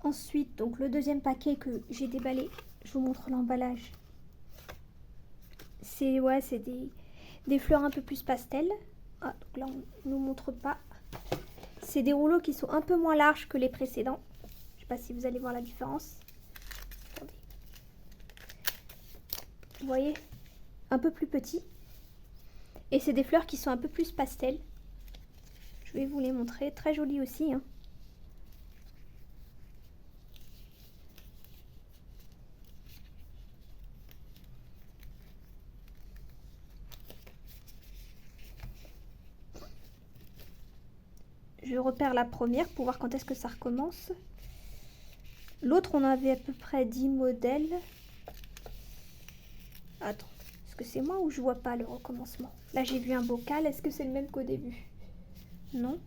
Ensuite, donc le deuxième paquet que j'ai déballé, je vous montre l'emballage. C'est des fleurs un peu plus pastel. Ah, donc là, on ne nous montre pas. C'est des rouleaux qui sont un peu moins larges que les précédents. Je ne sais pas si vous allez voir la différence. Attendez. Vous voyez, un peu plus petit. Et c'est des fleurs qui sont un peu plus pastel. Je vais vous les montrer. Très jolies aussi, hein. Je repère la première pour voir quand est-ce que ça recommence. L'autre, on avait à peu près 10 modèles. Attends, est-ce que c'est moi ou je vois pas le recommencement? Là, j'ai vu un bocal. Est-ce que c'est le même qu'au début? Non.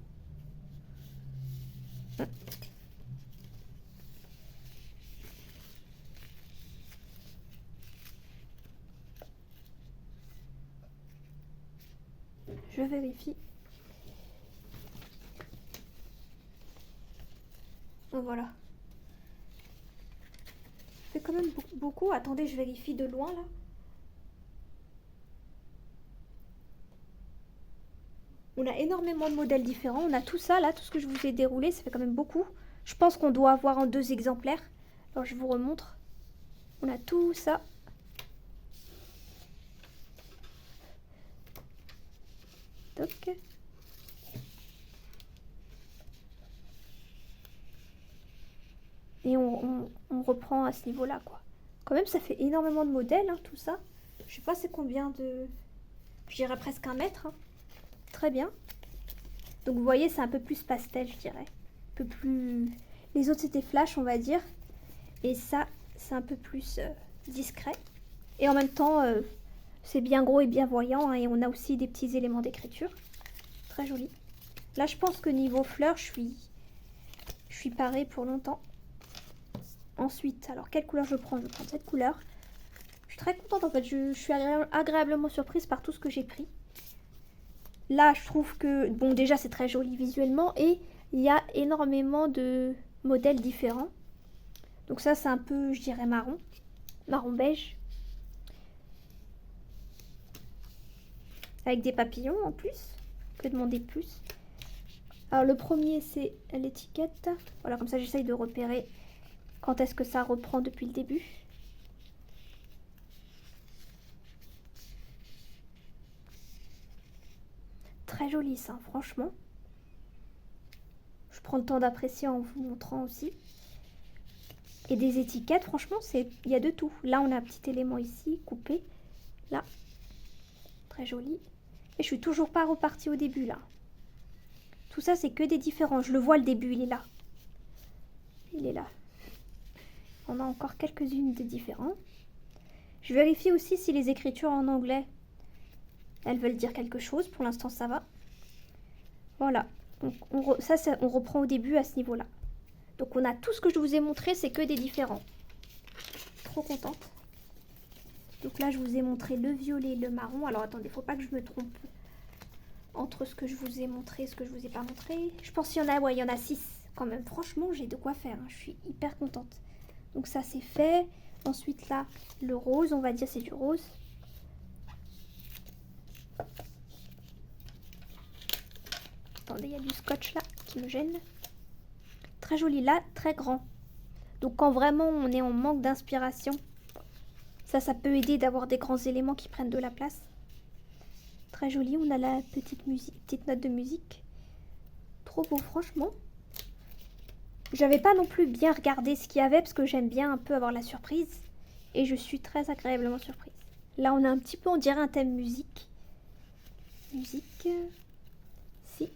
Je vérifie. Oh, voilà. Ça fait quand même beaucoup. Attendez, je vérifie de loin là. On a énormément de modèles différents. On a tout ça là, tout ce que je vous ai déroulé. Ça fait quand même beaucoup. Je pense qu'on doit avoir en 2 exemplaires. Alors je vous remontre. On a tout ça. Toc. Et on reprend à ce niveau-là, quoi. Quand même, ça fait énormément de modèles, hein, tout ça. Je sais pas c'est combien de... Je dirais presque 1 mètre. Hein. Très bien. Donc vous voyez, c'est un peu plus pastel, je dirais. Un peu plus... Les autres, c'était flash, on va dire. Et ça, c'est un peu plus discret. Et en même temps, c'est bien gros et bien voyant. Hein, et on a aussi des petits éléments d'écriture. Très joli. Là, je pense que niveau fleurs, je suis parée pour longtemps. Ensuite, alors quelle couleur je prends? Je prends cette couleur. Je suis très contente en fait. Je suis agréablement surprise par tout ce que j'ai pris. Là, je trouve que, bon, déjà, c'est très joli visuellement. Et il y a énormément de modèles différents. Donc ça, c'est un peu, je dirais, marron. Marron beige. Avec des papillons en plus. Que demander plus? Alors le premier, c'est l'étiquette. Voilà, comme ça, j'essaye de repérer quand est-ce que ça reprend depuis le début. Très joli ça, franchement. Je prends le temps d'apprécier en vous montrant aussi. Et des étiquettes, franchement, il y a de tout. Là, on a un petit élément ici, coupé. Là, très joli. Et je suis toujours pas repartie au début, là. Tout ça, c'est que des différents. Je le vois, le début, il est là. Il est là. On a encore quelques-unes de différents. Je vérifie aussi si les écritures en anglais, elles veulent dire quelque chose. Pour l'instant, ça va. Voilà. Donc, on reprend au début à ce niveau-là. Donc, on a tout ce que je vous ai montré, c'est que des différents. Trop contente. Donc là, je vous ai montré le violet et le marron. Alors, attendez, faut pas que je me trompe entre ce que je vous ai montré et ce que je vous ai pas montré. Je pense qu'il y en a, ouais, il y en a 6 quand même. Franchement, j'ai de quoi faire. Hein. Je suis hyper contente. Donc ça, c'est fait. Ensuite, là, le rose, on va dire c'est du rose. Attendez, il y a du scotch là qui me gêne. Très joli là, très grand. Donc quand vraiment on est en manque d'inspiration, ça peut aider d'avoir des grands éléments qui prennent de la place. Très joli, on a la petite note de musique. Trop beau, franchement. J'avais pas non plus bien regardé ce qu'il y avait parce que j'aime bien un peu avoir la surprise. Et je suis très agréablement surprise. Là, on a un petit peu, on dirait un thème musique. Musique. Si.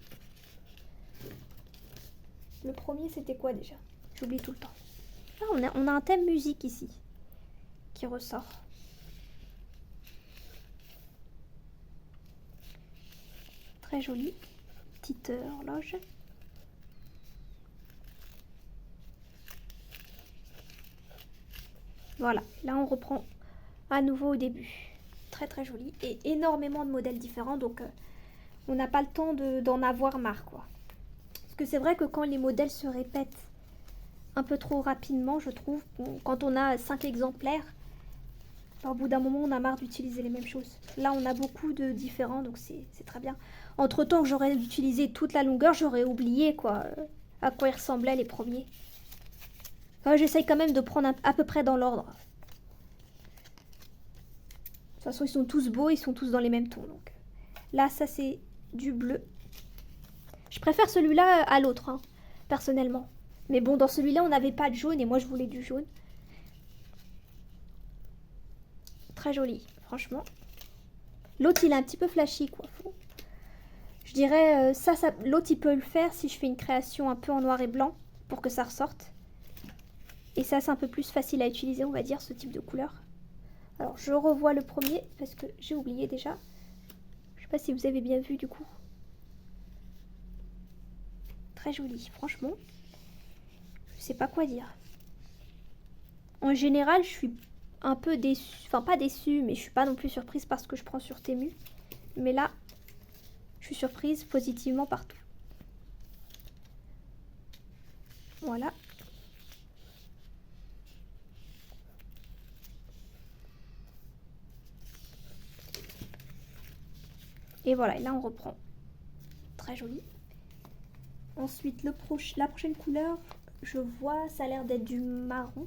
Le premier, c'était quoi déjà? J'oublie tout le temps. Ah, on a un thème musique ici qui ressort. Très joli. Petite horloge. Voilà, là on reprend à nouveau au début. Très très joli et énormément de modèles différents, donc on n'a pas le temps d'en avoir marre, quoi. Parce que c'est vrai que quand les modèles se répètent un peu trop rapidement, je trouve. Quand on a 5 exemplaires, au bout d'un moment, on a marre d'utiliser les mêmes choses. Là, on a beaucoup de différents, donc c'est très bien. Entre-temps que j'aurais utilisé toute la longueur, j'aurais oublié quoi, à quoi ils ressemblaient les premiers. J'essaye quand même de prendre à peu près dans l'ordre. De toute façon, ils sont tous beaux, ils sont tous dans les mêmes tons. Donc. Là, ça, c'est du bleu. Je préfère celui-là à l'autre, hein, personnellement. Mais bon, dans celui-là, on n'avait pas de jaune et moi, je voulais du jaune. Très joli, franchement. L'autre, il est un petit peu flashy, quoi. Je dirais, l'autre, il peut le faire si je fais une création un peu en noir et blanc pour que ça ressorte. Et ça, c'est un peu plus facile à utiliser, on va dire, ce type de couleur. Alors, je revois le premier parce que j'ai oublié déjà. Je sais pas si vous avez bien vu, du coup. Très joli, franchement. Je sais pas quoi dire. En général, je suis un peu déçue. Enfin, pas déçue, mais je suis pas non plus surprise parce que je prends sur Temu. Mais là, je suis surprise positivement partout. Voilà. Et voilà, et là on reprend. Très joli. Ensuite, la prochaine couleur, je vois, ça a l'air d'être du marron.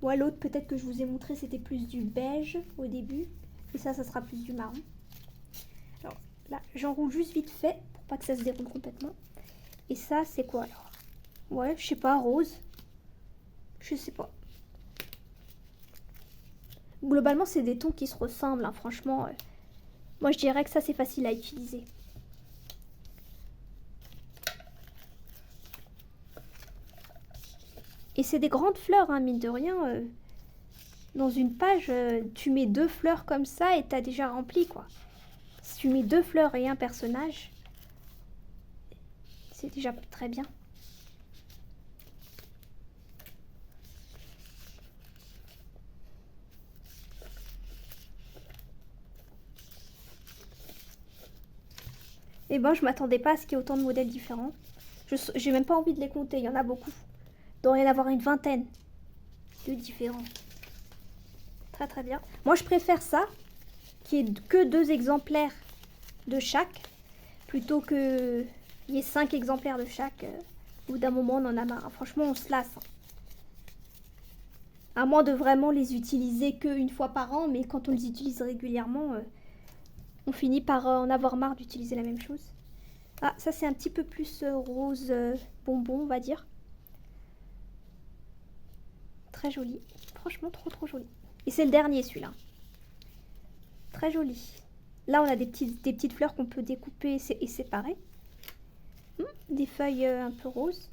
Ou à l'autre, peut-être que je vous ai montré, c'était plus du beige au début. Et ça sera plus du marron. Alors là, j'enroule juste vite fait pour pas que ça se déroule complètement. Et ça, c'est quoi alors? Ouais, je sais pas, rose. Je sais pas. Globalement, c'est des tons qui se ressemblent, hein, franchement. Moi, je dirais que ça, c'est facile à utiliser. Et c'est des grandes fleurs, hein, mine de rien. Dans une page, tu mets 2 fleurs comme ça et t'as déjà rempli, quoi. Si tu mets 2 fleurs et un personnage, c'est déjà très bien. Et ben, je m'attendais pas à ce qu'il y ait autant de modèles différents. J'ai même pas envie de les compter, il y en a beaucoup. Il doit y en avoir une vingtaine de différents. Très très bien. Moi, je préfère ça, qui est que 2 exemplaires de chaque, plutôt que il y ait 5 exemplaires de chaque. Au bout d'un moment, on en a marre. Franchement, on se lasse. À moins de vraiment les utiliser qu'une fois par an, mais quand on les utilise régulièrement, on finit par en avoir marre d'utiliser la même chose. Ah, ça c'est un petit peu plus rose bonbon, on va dire. Très joli. Franchement, trop trop joli. Et c'est le dernier celui-là. Très joli. Là, on a des petites fleurs qu'on peut découper et séparer. Des feuilles un peu roses.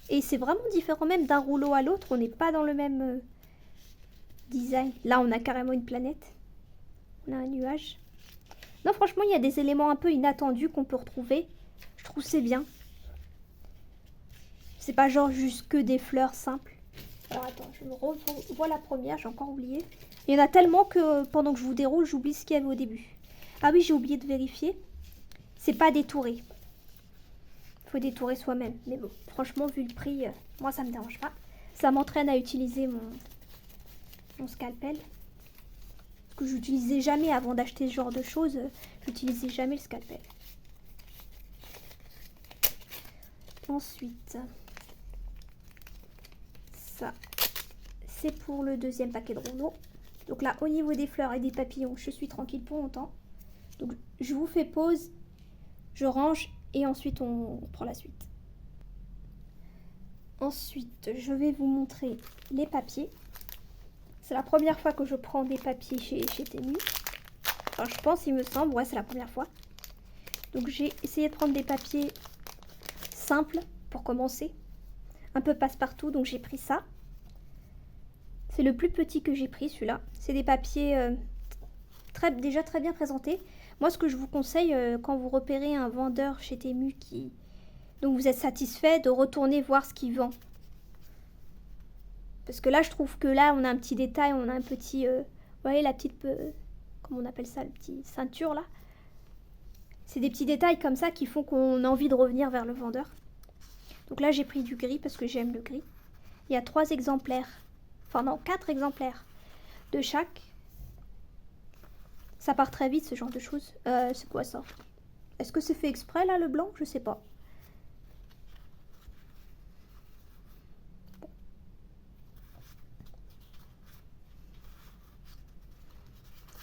Et c'est vraiment différent même d'un rouleau à l'autre. On n'est pas dans le même design. Là, on a carrément une planète. On a un nuage. Non, franchement, il y a des éléments un peu inattendus qu'on peut retrouver. Je trouve c'est bien. C'est pas genre juste que des fleurs simples. Alors attends, je me revois la première, j'ai encore oublié. Il y en a tellement que pendant que je vous déroule, j'oublie ce qu'il y avait au début. Ah oui, j'ai oublié de vérifier. C'est pas détouré. Faut détourer soi-même. Mais bon, franchement, vu le prix, moi ça me dérange pas. Ça m'entraîne à utiliser mon scalpel. Parce que j'utilisais jamais avant d'acheter ce genre de choses. J'utilisais jamais le scalpel. Ensuite, ça, c'est pour le deuxième paquet de rouleaux. Donc là, au niveau des fleurs et des papillons, je suis tranquille pour longtemps. Donc je vous fais pause, je range et ensuite on prend la suite. Ensuite, je vais vous montrer les papiers. C'est la première fois que je prends des papiers chez Temu. Enfin, je pense, il me semble, ouais, c'est la première fois. Donc j'ai essayé de prendre des papiers simples pour commencer. Un peu passe-partout, donc j'ai pris ça. C'est le plus petit que j'ai pris, celui-là. C'est des papiers déjà très bien présentés. Moi, ce que je vous conseille, quand vous repérez un vendeur chez Temu dont vous êtes satisfait, de retourner voir ce qu'il vend. Parce que là, je trouve que là, on a un petit détail, on a un petit... vous voyez, la petite... comment on appelle ça, le petit ceinture, là. C'est des petits détails comme ça qui font qu'on a envie de revenir vers le vendeur. Donc là, j'ai pris du gris parce que j'aime le gris. Il y a 3 exemplaires. Enfin non, 4 exemplaires de chaque. Ça part très vite, ce genre de choses. C'est quoi ça? Est-ce que c'est fait exprès, là, le blanc? Je sais pas.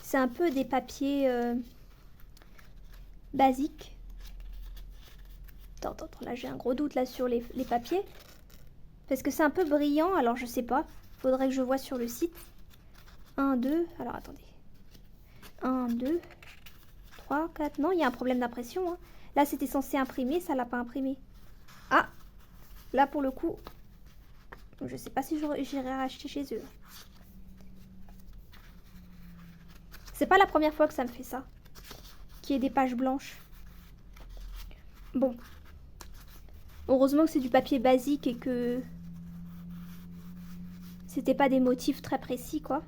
C'est un peu des papiers basiques. Attends, là j'ai un gros doute là sur les papiers. Parce que c'est un peu brillant, alors je sais pas. Faudrait que je vois sur le site. 1, 2, alors attendez. 1, 2, 3, 4. Non, il y a un problème d'impression. Hein. Là c'était censé imprimer, ça l'a pas imprimé. Ah, là pour le coup, je sais pas si j'irai racheter chez eux. C'est pas la première fois que ça me fait ça. Qu'il y ait des pages blanches. Bon. Heureusement que c'est du papier basique et que c'était pas des motifs très précis, quoi.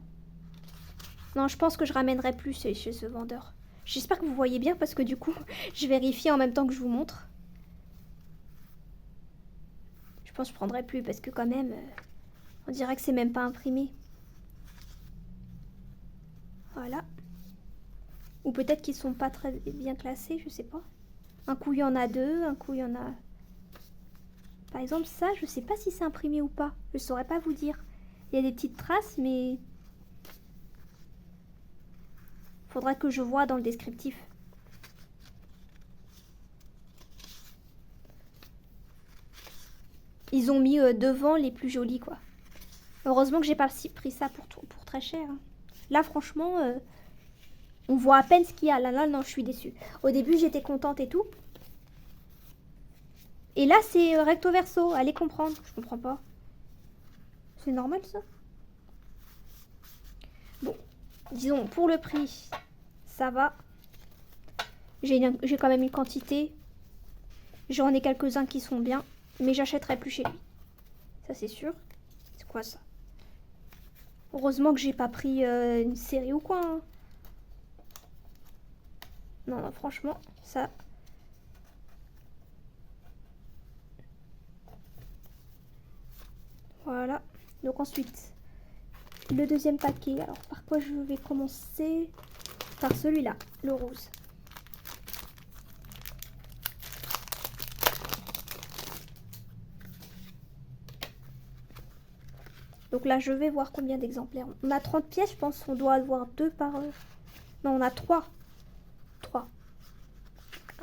Non, je pense que je ramènerai plus chez ce vendeur. J'espère que vous voyez bien parce que du coup, je vérifie en même temps que je vous montre. Je pense que je prendrai plus parce que quand même, on dirait que c'est même pas imprimé. Voilà. Ou peut-être qu'ils sont pas très bien classés, je sais pas. Un coup il y en a 2, un coup il y en a... Par exemple ça, je sais pas si c'est imprimé ou pas. Je saurais pas vous dire. Il y a des petites traces, mais... Faudra que je vois dans le descriptif. Ils ont mis devant les plus jolis, quoi. Heureusement que j'ai pas pris ça pour très cher. Hein. Là, franchement, on voit à peine ce qu'il y a. Là, non, je suis déçue. Au début, j'étais contente et tout. Et là, c'est recto verso. Allez comprendre. Je comprends pas. C'est normal, ça? Bon, disons, pour le prix, ça va. J'ai quand même une quantité. J'en ai quelques-uns qui sont bien. Mais j'achèterai plus chez lui. Ça, c'est sûr. C'est quoi, ça? Heureusement que j'ai pas pris une série ou quoi. Hein. Non, non, franchement, ça... Voilà. Donc ensuite, le deuxième paquet. Alors, par quoi je vais commencer? Par celui-là, le rose. Donc là, je vais voir combien d'exemplaires. On a 30 pièces, je pense qu'on doit avoir 2 par... Non, on a 3. 3.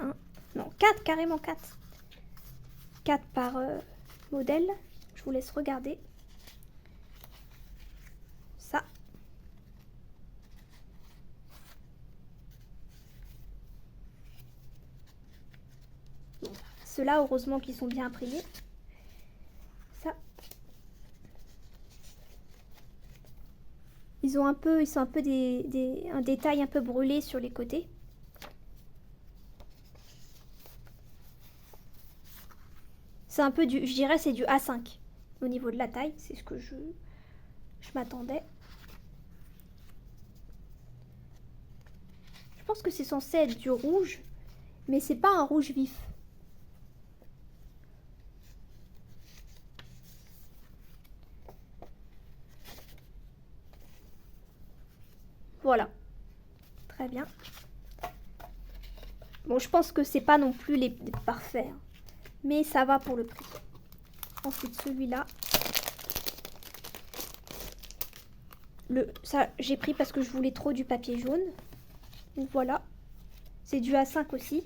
1. Non, 4, carrément 4. 4 par modèle. Je vous laisse regarder. Ça. Bon, ceux-là, heureusement qu'ils sont bien imprimés. Ça. Ils sont un peu un détail un peu brûlé sur les côtés. C'est un peu du, je dirais c'est du A5 au niveau de la taille, c'est ce que je m'attendais. Je pense que c'est censé être du rouge, mais c'est pas un rouge vif. Voilà. Très bien. Bon, je pense que c'est pas non plus les parfaits. Hein. Mais ça va pour le prix. Ensuite, celui-là. Ça, j'ai pris parce que je voulais trop du papier jaune. Donc voilà. C'est du A5 aussi.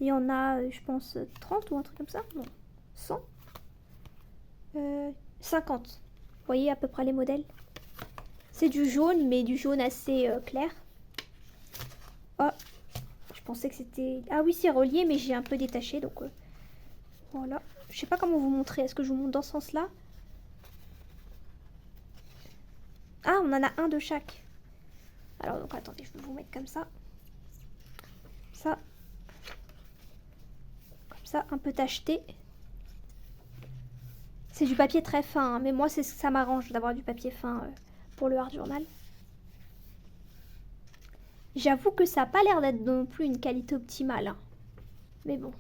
Il y en a, je pense, 30 ou un truc comme ça. Non, 100. 50. Vous voyez à peu près les modèles. C'est du jaune, mais du jaune assez clair. Oh, je pensais que c'était... Ah oui, c'est relié, mais j'ai un peu détaché, donc... voilà. Je sais pas comment vous montrer. Est-ce que je vous montre dans ce sens-là? Ah, on en a un de chaque. Alors, donc, attendez, je vais vous mettre comme ça. Ça. Comme ça, un peu tacheté. C'est du papier très fin, hein, mais moi, ça m'arrange d'avoir du papier fin pour le Art Journal. J'avoue que ça n'a pas l'air d'être non plus une qualité optimale, hein. Mais bon.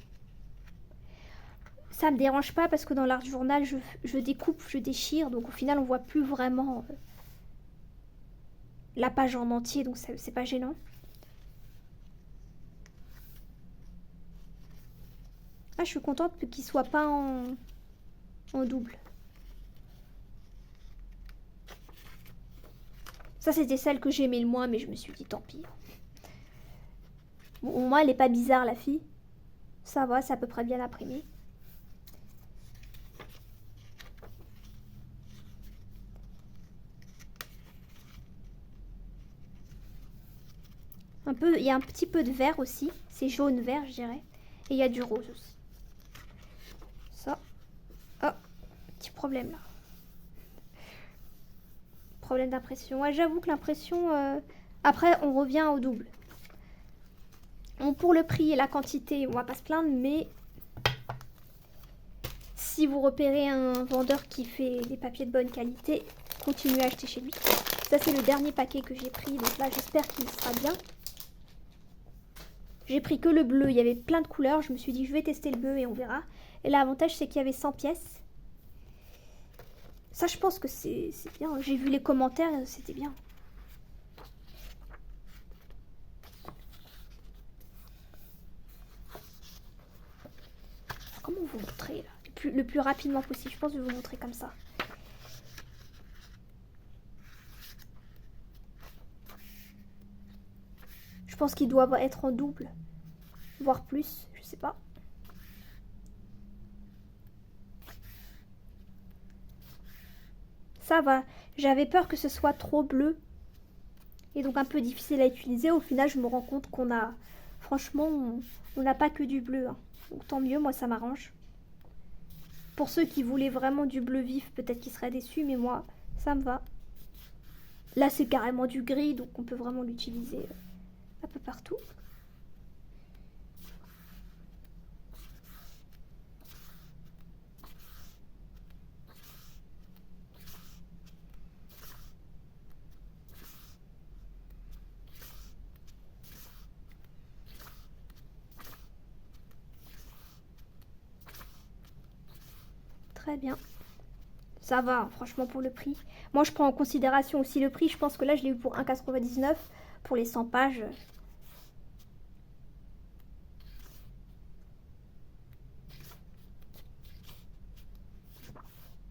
Ça me dérange pas parce que dans l'art journal, je découpe, je déchire. Donc au final, on voit plus vraiment la page en entier. Donc c'est pas gênant. Ah, je suis contente qu'il soit pas en double. Ça, c'était celle que j'aimais le moins, mais je me suis dit, tant pis. Bon, au moins, elle est pas bizarre, la fille. Ça va, c'est à peu près bien imprimé. Un peu, il y a un petit peu de vert aussi. C'est jaune-vert, je dirais. Et il y a du rose aussi. Ça. Oh, petit problème là. Problème d'impression. Ouais, j'avoue que l'impression... Après, on revient au double. Bon, pour le prix et la quantité, on va pas se plaindre, mais... Si vous repérez un vendeur qui fait des papiers de bonne qualité, continuez à acheter chez lui. Ça, c'est le dernier paquet que j'ai pris. Donc là, j'espère qu'il sera bien. J'ai pris que le bleu. Il y avait plein de couleurs. Je me suis dit, je vais tester le bleu et on verra. Et l'avantage, c'est qu'il y avait 100 pièces. Ça, je pense que c'est bien. J'ai vu les commentaires, c'était bien. Comment vous montrer là le plus rapidement possible. Je pense que je vais vous montrer comme ça. Je pense qu'il doit être en double. Voire plus, je sais pas. Ça va. J'avais peur que ce soit trop bleu. Et donc un peu difficile à utiliser. Au final, je me rends compte qu'on a... Franchement, on n'a pas que du bleu. Hein. Donc tant mieux, moi ça m'arrange. Pour ceux qui voulaient vraiment du bleu vif, peut-être qu'ils seraient déçus. Mais moi, ça me va. Là, c'est carrément du gris. Donc on peut vraiment l'utiliser un peu partout. Très bien. Ça va, franchement, pour le prix. Moi, je prends en considération aussi le prix. Je pense que là, je l'ai eu pour 1,99 pour les 100 pages.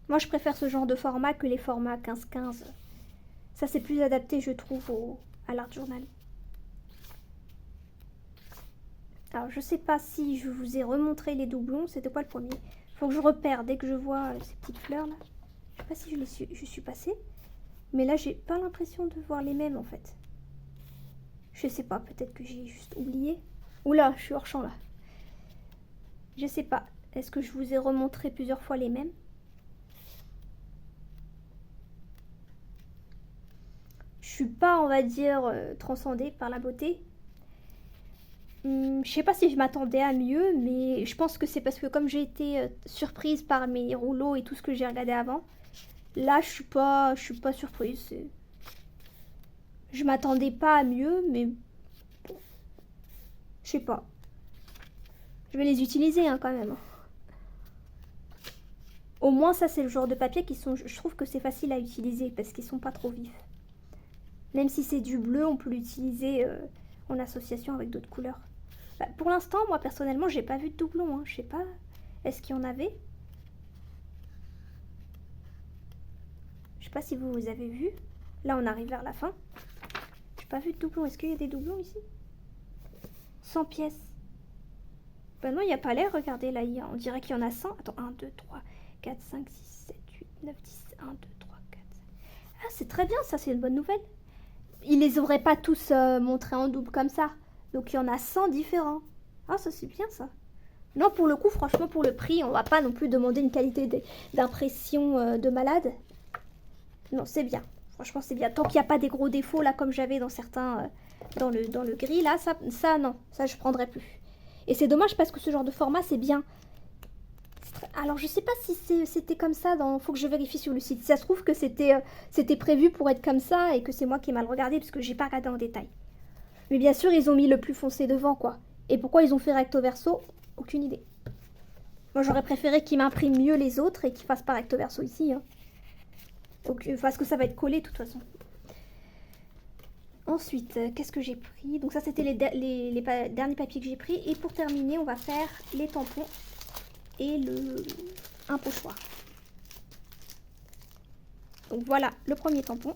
Moi, je préfère ce genre de format que les formats 15-15. Ça, c'est plus adapté, je trouve, à l'art journal. Alors, je sais pas si je vous ai remontré les doublons. C'était quoi le premier? Faut que je repère dès que je vois ces petites fleurs là. Je sais pas si je suis passée. Mais là, j'ai pas l'impression de voir les mêmes en fait. Je sais pas, peut-être que j'ai juste oublié. Oula, je suis hors champ là. Je sais pas. Est-ce que je vous ai remontré plusieurs fois les mêmes? Je suis pas, on va dire, transcendée par la beauté. Je sais pas si je m'attendais à mieux, mais je pense que c'est parce que comme j'ai été surprise par mes rouleaux et tout ce que j'ai regardé avant, là je suis pas surprise. Je m'attendais pas à mieux, mais bon, je sais pas. Je vais les utiliser hein, quand même. Au moins ça c'est le genre de papier qui sont, je trouve que c'est facile à utiliser parce qu'ils sont pas trop vifs. Même si c'est du bleu, on peut l'utiliser en association avec d'autres couleurs. Bah, pour l'instant, moi personnellement, j'ai pas vu de doublon. Hein. Je sais pas. Est-ce qu'il y en avait? Je sais pas si vous avez vu. Là, on arrive vers la fin. J'ai pas vu de doublon. Est-ce qu'il y a des doublons ici? 100 pièces. Bah non, il n'y a pas l'air. Regardez, là, on dirait qu'il y en a 100. Attends, 1, 2, 3, 4, 5, 6, 7, 8, 9, 10. 1, 2, 3, 4, 5. Ah, c'est très bien, ça, c'est une bonne nouvelle. Ils les auraient pas tous montrés en double comme ça. Donc il y en a 100 différents. Ah, ça c'est bien ça. Non, pour le coup, franchement, pour le prix, on va pas non plus demander une qualité d'impression de malade. Non, c'est bien. Franchement, c'est bien. Tant qu'il n'y a pas des gros défauts, là, comme j'avais dans certains, dans le gris, là, ça, non. Ça, je prendrais plus. Et c'est dommage parce que ce genre de format, c'est bien. Alors, je sais pas si c'était comme ça. Faut que je vérifie sur le site. Si ça se trouve que c'était prévu pour être comme ça et que c'est moi qui ai mal regardé parce que j'ai pas regardé en détail. Mais bien sûr, ils ont mis le plus foncé devant, quoi. Et pourquoi ils ont fait recto verso? Aucune idée. Moi, j'aurais préféré qu'ils m'impriment mieux les autres et qu'ils fassent pas recto verso ici. Hein. Donc, parce que ça va être collé, de toute façon. Ensuite, qu'est-ce que j'ai pris? Donc ça, c'était les derniers papiers que j'ai pris. Et pour terminer, on va faire les tampons et un pochoir. Donc voilà le premier tampon.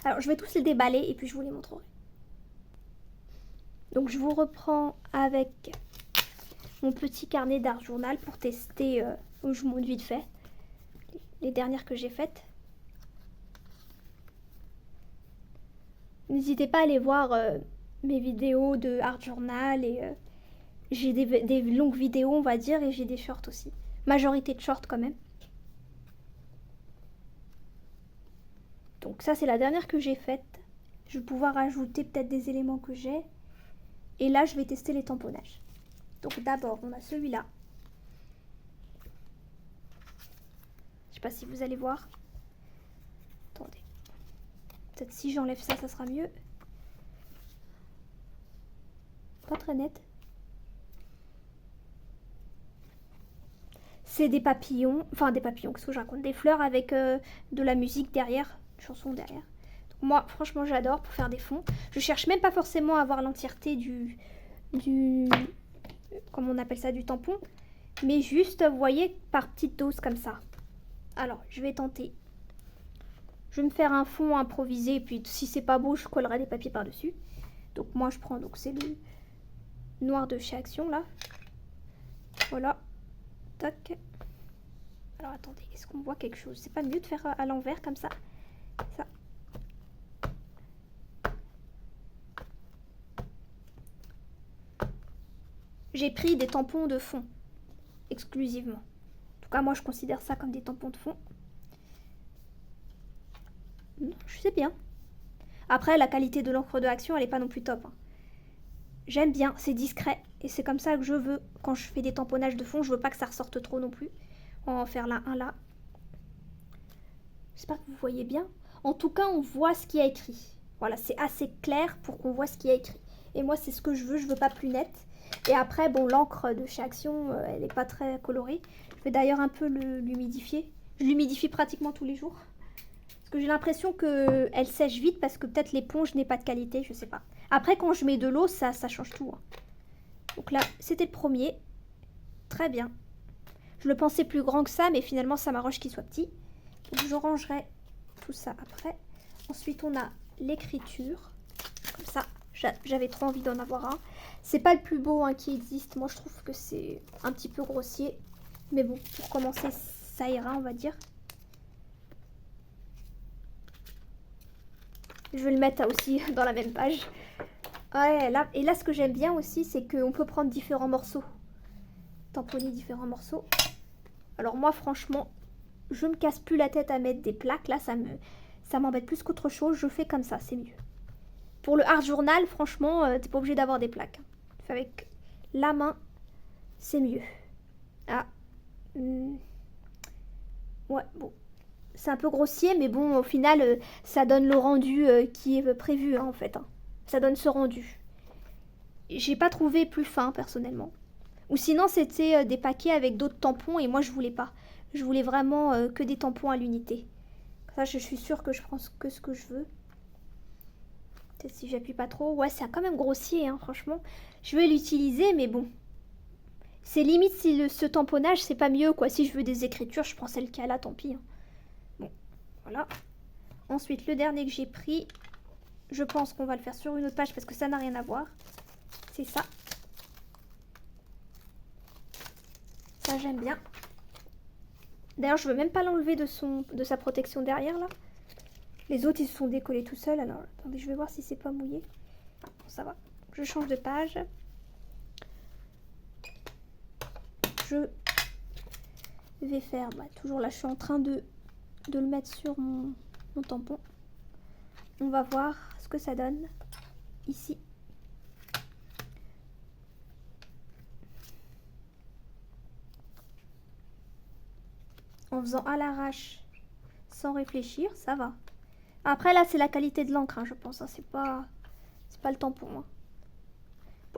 Alors, je vais tous les déballer et puis je vous les montrerai. Donc, je vous reprends avec mon petit carnet d'art journal pour tester, je vous montre vite fait, les dernières que j'ai faites. N'hésitez pas à aller voir mes vidéos de art journal et j'ai des longues vidéos, on va dire, et j'ai des shorts aussi. Majorité de shorts quand même. Donc ça, c'est la dernière que j'ai faite. Je vais pouvoir ajouter peut-être des éléments que j'ai. Et là, je vais tester les tamponnages. Donc d'abord, on a celui-là. Je sais pas si vous allez voir. Attendez. Peut-être si j'enlève ça, ça sera mieux. Pas très net. C'est des papillons. Enfin, des papillons, qu'est-ce que je raconte? Des fleurs avec de la musique derrière. Une chanson derrière. Donc, moi, franchement, j'adore pour faire des fonds. Je cherche même pas forcément à avoir l'entièreté du comment on appelle ça, du tampon, mais juste, vous voyez, par petites doses comme ça. Alors, je vais tenter. Je vais me faire un fond improvisé, et puis si c'est pas beau, je collerai des papiers par-dessus. Donc moi, je prends, donc c'est le noir de chez Action, là. Voilà. Tac. Alors, attendez, est-ce qu'on voit quelque chose? C'est pas mieux de faire à l'envers, comme ça? Ça. J'ai pris des tampons de fond, exclusivement. En tout cas, moi, je considère ça comme des tampons de fond. Je sais bien. Après, la qualité de l'encre de Action, elle est pas non plus top. Hein. J'aime bien, c'est discret. Et c'est comme ça que je veux, quand je fais des tamponnages de fond, je veux pas que ça ressorte trop non plus. On va en faire là, un là. J'espère que vous voyez bien. En tout cas, on voit ce qu'il y a écrit. Voilà, c'est assez clair pour qu'on voit ce qu'il y a écrit. Et moi, c'est ce que je veux pas plus net. Et après, bon, l'encre de chez Action, elle n'est pas très colorée. Je vais d'ailleurs un peu l'humidifier. Je l'humidifie pratiquement tous les jours. Parce que j'ai l'impression qu'elle sèche vite parce que peut-être l'éponge n'est pas de qualité, je sais pas. Après, quand je mets de l'eau, ça change tout. Hein. Donc là, c'était le premier. Très bien. Je le pensais plus grand que ça, mais finalement, ça m'arrange qu'il soit petit. Donc je rangerai tout ça après. Ensuite, on a l'écriture. Comme ça, j'avais trop envie d'en avoir un. C'est pas le plus beau hein, qui existe. Moi, je trouve que c'est un petit peu grossier. Mais bon, pour commencer, ça ira, on va dire. Je vais le mettre aussi dans la même page. Ouais, là, et là, ce que j'aime bien aussi, c'est qu'on peut prendre différents morceaux. Tamponner différents morceaux. Alors moi, franchement, je me casse plus la tête à mettre des plaques. Là, ça m'embête plus qu'autre chose. Je fais comme ça, c'est mieux. Pour le art journal, franchement, t'es pas obligé d'avoir des plaques. Avec la main, c'est mieux. Ah. Ouais, bon. C'est un peu grossier, mais bon, au final, ça donne le rendu qui est prévu, hein, en fait. Hein. Ça donne ce rendu. J'ai pas trouvé plus fin, personnellement. Ou sinon, c'était des paquets avec d'autres tampons, et moi, je voulais pas. Je voulais vraiment que des tampons à l'unité. Ça, je suis sûre que je prends que ce que je veux. Peut-être si j'appuie pas trop. Ouais, c'est quand même grossier, hein, franchement. Je vais l'utiliser, mais bon. C'est limite si ce tamponnage, c'est pas mieux, quoi. Si je veux des écritures, je prends celle qu'il y a là, tant pis. Hein. Bon, voilà. Ensuite, le dernier que j'ai pris, je pense qu'on va le faire sur une autre page parce que ça n'a rien à voir. C'est ça. Ça, j'aime bien. D'ailleurs, je veux même pas l'enlever de sa protection derrière, là. Les autres, ils se sont décollés tout seuls. Alors, attendez, je vais voir si c'est pas mouillé. Ah, bon, ça va. Je change de page. Je vais faire... toujours là, je suis en train de le mettre sur mon tampon. On va voir ce que ça donne ici. En faisant à l'arrache, sans réfléchir, ça va. Après là, c'est la qualité de l'encre, hein, je pense. Hein, c'est pas C'est pas le temps pour moi.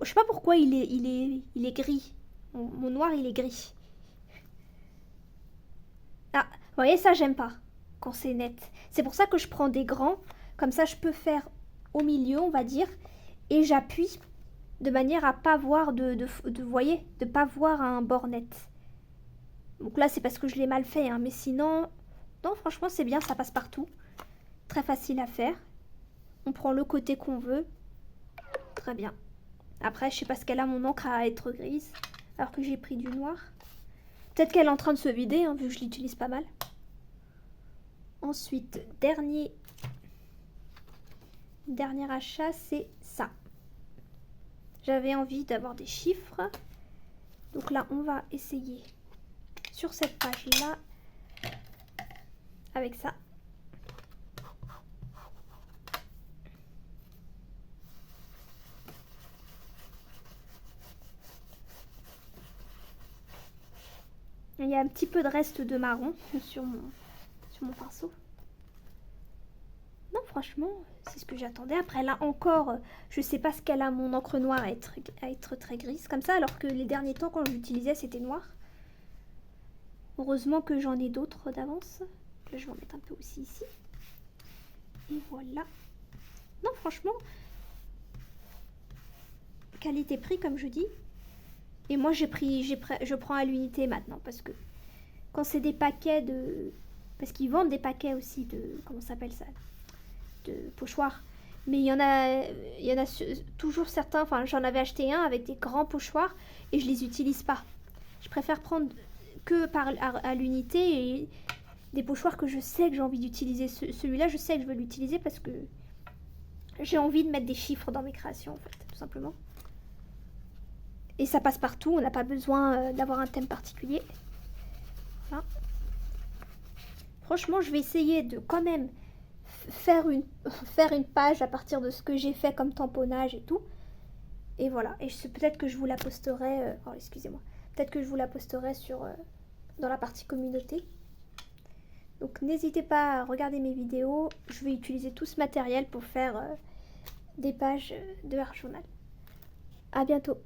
Je sais pas pourquoi il est gris. Mon noir, il est gris. Ah, vous voyez, ça, j'aime pas. Quand c'est net. C'est pour ça que je prends des grands. Comme ça, je peux faire au milieu, on va dire. Et j'appuie de manière à pas voir vous voyez, de pas voir un bord net. Donc là, c'est parce que je l'ai mal fait. Hein, mais sinon, non, franchement, c'est bien. Ça passe partout. Très facile à faire. On prend le côté qu'on veut. Très bien. Après, je sais pas ce qu'elle a, mon encre à être grise. Alors que j'ai pris du noir. Peut-être qu'elle est en train de se vider, hein, vu que je l'utilise pas mal. Ensuite, dernier achat, c'est ça. J'avais envie d'avoir des chiffres. Donc là, on va essayer sur cette page-là avec ça. Il y a un petit peu de reste de marron sur mon pinceau. Non, franchement, c'est ce que j'attendais. Après, là encore, je sais pas ce qu'elle a, mon encre noire à être très grise comme ça, alors que les derniers temps, quand je l'utilisais, c'était noir. Heureusement que j'en ai d'autres d'avance. Là, je vais en mettre un peu aussi ici. Et voilà. Non, franchement, qualité-prix, comme je dis. Et moi, je prends à l'unité maintenant, parce que quand c'est des paquets de... Parce qu'ils vendent des paquets aussi de... Comment ça s'appelle ça? De pochoirs. Mais il y en a toujours certains... Enfin, j'en avais acheté un avec des grands pochoirs et je les utilise pas. Je préfère prendre que à l'unité et des pochoirs que je sais que j'ai envie d'utiliser. Celui-là, je sais que je veux l'utiliser parce que j'ai envie de mettre des chiffres dans mes créations, en fait, tout simplement. Et ça passe partout, on n'a pas besoin d'avoir un thème particulier. Voilà. Franchement, je vais essayer de quand même faire une page à partir de ce que j'ai fait comme tamponnage et tout. Et voilà. Et peut-être que je vous la posterai... oh, excusez-moi. Peut-être que je vous la posterai dans la partie communauté. Donc n'hésitez pas à regarder mes vidéos. Je vais utiliser tout ce matériel pour faire des pages de Art Journal. À bientôt.